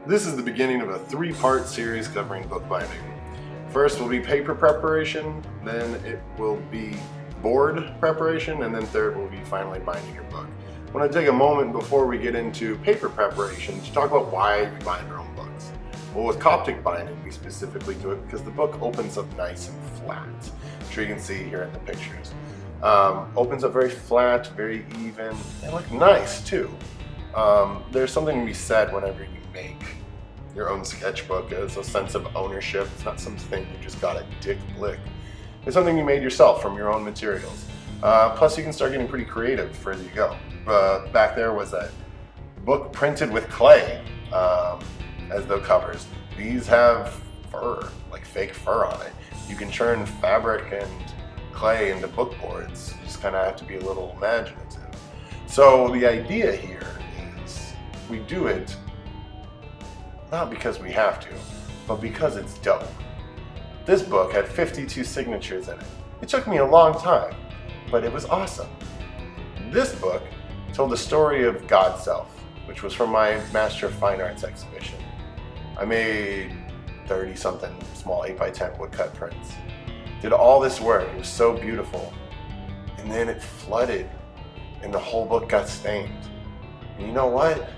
This is the beginning of a three-part series covering bookbinding. First will be paper preparation, then it will be board preparation, and then third will be finally binding your book. I want to take a moment before we get into paper preparation to talk about why we bind our own books. Well, with Coptic binding, we specifically do it because the book opens up nice and flat, which you can see here in the pictures. Opens up very flat, very even, and look nice too. There's something to be said whenever you make your own sketchbook as a sense of ownership. It's not something you just got a dick blick. It's something you made yourself from your own materials. Plus you can start getting pretty creative the further you go. Back there was a book printed with clay as the covers. These have fur, like fake fur on it. You can turn fabric and clay into book boards. You just kind of have to be a little imaginative. So the idea here is we do it not because we have to, but because it's dope. This book had 52 signatures in it. It took me a long time, but it was awesome. This book told the story of God's Self, which was from my Master of Fine Arts exhibition. I made 30-something small 8x10 woodcut prints. Did all this work, it was so beautiful. And then it flooded and the whole book got stained. And you know what?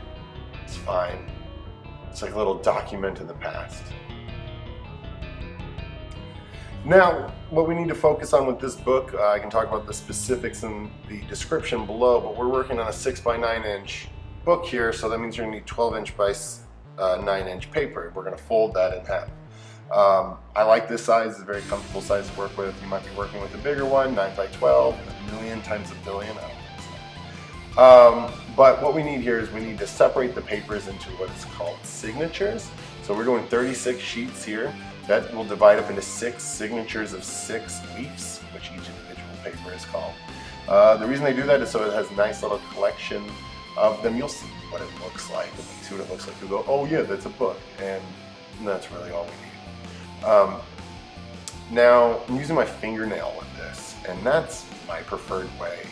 It's fine. It's like a little document of the past. Now, what we need to focus on with this book, I can talk about the specifics in the description below, but we're working on a 6x9 inch book here, so that means you're gonna need 12-inch by 9-inch paper. We're gonna fold that in half. I like this size, it's a very comfortable size to work with. You might be working with a bigger one, 9x12, a million times a billion, I don't think so. But what we need here is we need to separate the papers into what is called signatures. So we're doing 36 sheets here. That will divide up into 6 signatures of 6 leaves, which each individual paper is called. The reason they do that is so it has a nice little collection of them. You'll see what it looks like. When you see what it looks like, you'll go, oh yeah, that's a book. And that's really all we need. Now, I'm using my fingernail with this, and that's my preferred way.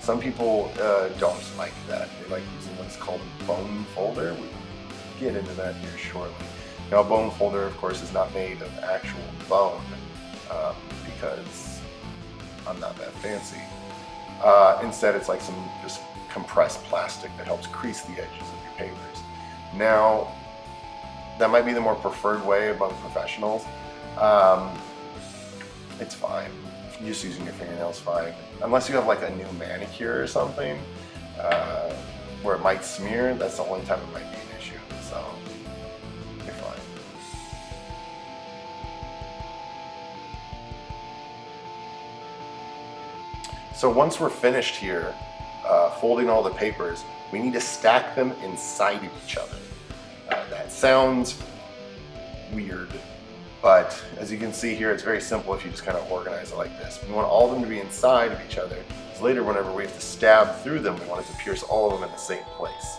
Some people don't like that. They like using what's called a bone folder. We'll get into that here shortly. Now, a bone folder, of course, is not made of actual bone because I'm not that fancy. Instead, it's like some just compressed plastic that helps crease the edges of your papers. Now, that might be the more preferred way among professionals. It's fine. Just using your fingernails fine. Unless you have like a new manicure or something where it might smear, that's the only time it might be an issue. So, you're fine. So once we're finished here, folding all the papers, we need to stack them inside of each other. That sounds weird, but as you can see here, it's very simple if you just kind of organize it like this. We want all of them to be inside of each other, because later whenever we have to stab through them, we want it to pierce all of them in the same place.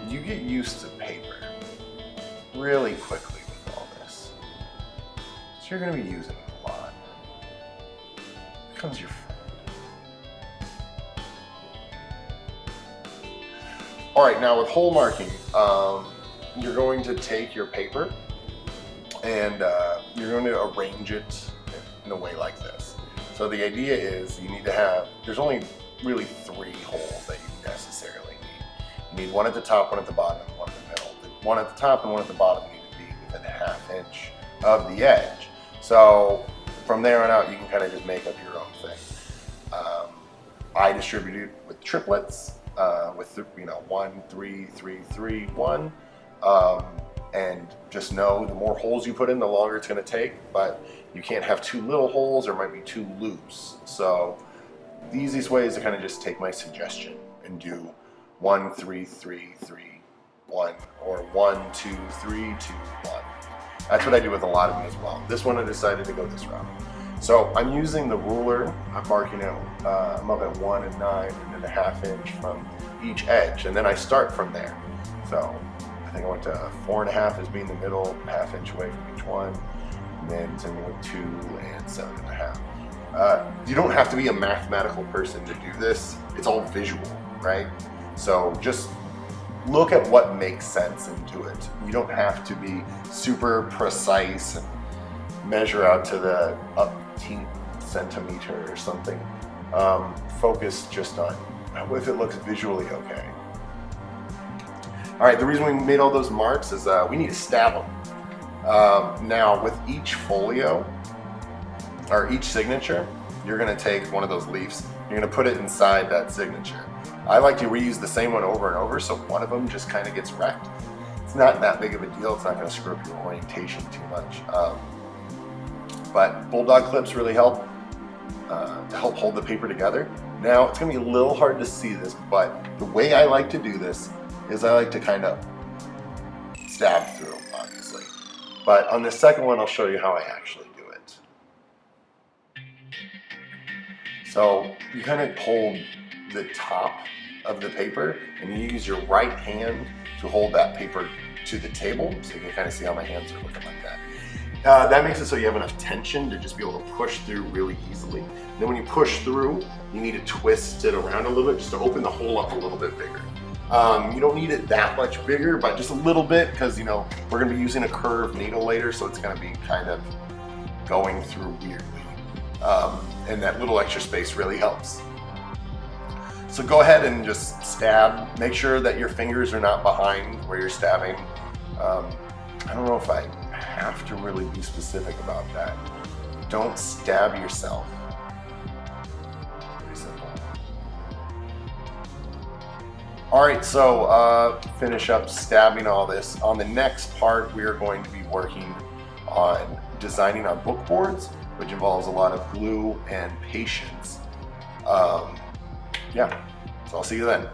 You get used to paper really quickly with all this. So you're going to be using it a lot. It becomes your friend. Alright, now with hole marking, you're going to take your paper and you're going to arrange it in a way like this. So the idea is you need to have, there's only really 3 holes that you necessarily need. You need one at the top, one at the bottom, and one in the middle. The one at the top and one at the bottom need to be within a ½ inch of the edge. So from there on out, you can kind of just make up your own thing. I distribute it with triplets, with 1, 3, 3, 3, 1. And just know the more holes you put in, the longer it's going to take, but you can't have too little holes or it might be too loose. So the easiest way is to kind of just take my suggestion and do 1, 3, 3, 3, 1, or 1, 2, 3, 2, 1. That's what I do with a lot of them as well. This one I decided to go this route. So I'm using the ruler. I'm marking out, I'm up at 1 and 9 and then a ½ inch from each edge, and then I start from there. So I think I went to 4½ as being the middle, ½ inch away from each one, and then same with 2 and 7½. You don't have to be a mathematical person to do this. It's all visual, right? So just look at what makes sense and do it. You don't have to be super precise and measure out to the umpteenth centimeter or something. Focus just on if it looks visually okay. All right, the reason we made all those marks is we need to stab them. Now with each folio, or each signature, you're gonna take one of those leaves, you're gonna put it inside that signature. I like to reuse the same one over and over, so one of them just kind of gets wrecked. It's not that big of a deal, it's not gonna screw up your orientation too much. But bulldog clips really help to help hold the paper together. Now, it's gonna be a little hard to see this, but the way I like to do this is I like to kind of stab through, obviously. But on the second one, I'll show you how I actually do it. So you kind of hold the top of the paper and you use your right hand to hold that paper to the table, so you can kind of see how my hands are looking like that. That makes it so you have enough tension to just be able to push through really easily. And then when you push through, you need to twist it around a little bit just to open the hole up a little bit bigger. You don't need it that much bigger, but just a little bit, because we're going to be using a curved needle later, so it's going to be kind of going through weirdly. And that little extra space really helps. So go ahead and just stab. Make sure that your fingers are not behind where you're stabbing. I don't know if I have to really be specific about that. Don't stab yourself. Pretty simple. All right, so finish up stabbing all this. On the next part, we are going to be working on designing our book boards, which involves a lot of glue and patience. Yeah, so I'll see you then.